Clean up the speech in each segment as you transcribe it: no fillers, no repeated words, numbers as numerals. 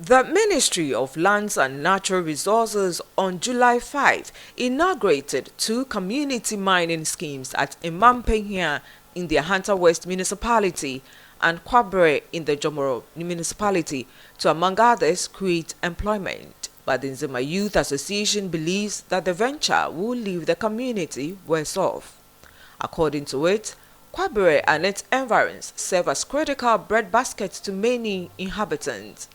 The Ministry of Lands and Natural Resources on July 5 inaugurated 2 community mining schemes at Imampenhia in the Ahanta West Municipality and Kwabre in the Jomoro Municipality to, among others, create employment. But the Nzema Youth Association believes that the venture will leave the community worse off. According to it, Kwabre and its environs serve as critical breadbaskets to many inhabitants.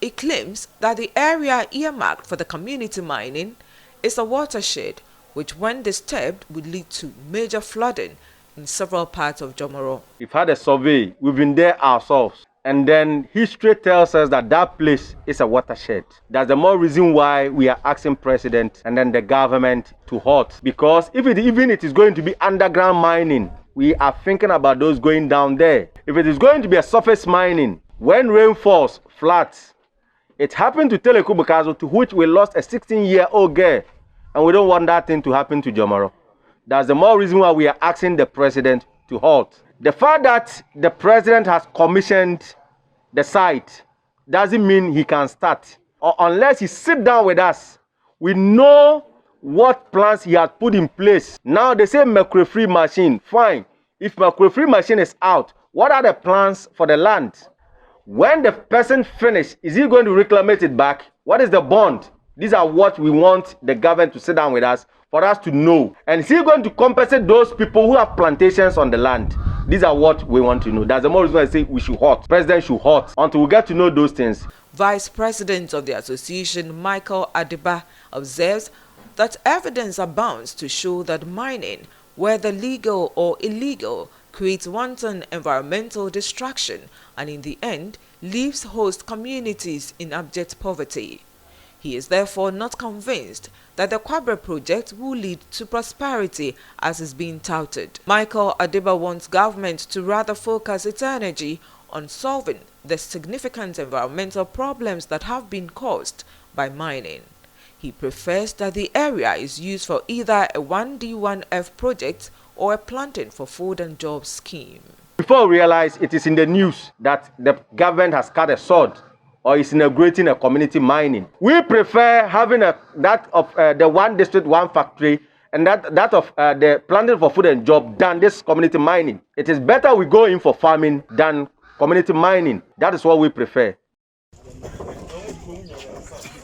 It claims that the area earmarked for the community mining is a watershed which, when disturbed, would lead to major flooding in several parts of Jomoro. We've had a survey, we've been there ourselves, and then history tells us that that place is a watershed. That's the more reason why we are asking President and then the government to halt. Because if even it is going to be underground mining, we are thinking about those going down there. If it is going to be a surface mining, when rain falls, floods. It happened to Telekubukazo, to which we lost a 16-year-old girl, and we don't want that thing to happen to Jomoro. That's the more reason why we are asking the president to halt. The fact that the president has commissioned the site doesn't mean he can start, or unless he sit down with us. We know what plans he has put in place. Now they say mercury-free machine, fine. If mercury-free machine is out, what are the plans for the land? When the person finishes, is he going to reclaim it back? What is the bond? These are what we want the government to sit down with us for us to know. And is he going to compensate those people who have plantations on the land? These are what we want to know. That's the more reason I say we should halt. President should halt until we get to know those things. Vice President of the association, Michael Adiba, observes that evidence abounds to show that mining, whether legal or illegal, creates wanton environmental destruction and in the end leaves host communities in abject poverty. He is therefore not convinced that the Kwabre project will lead to prosperity as is being touted. Michael Adiba wants government to rather focus its energy on solving the significant environmental problems that have been caused by mining. He prefers that the area is used for either a 1D1F project or a planting for food and jobs scheme. Before we realize it is in the news that the government has cut a sword or is inaugurating a community mining. We prefer having that of the one district, one factory, and that of the planting for food and job than this community mining. It is better we go in for farming than community mining. That is what we prefer.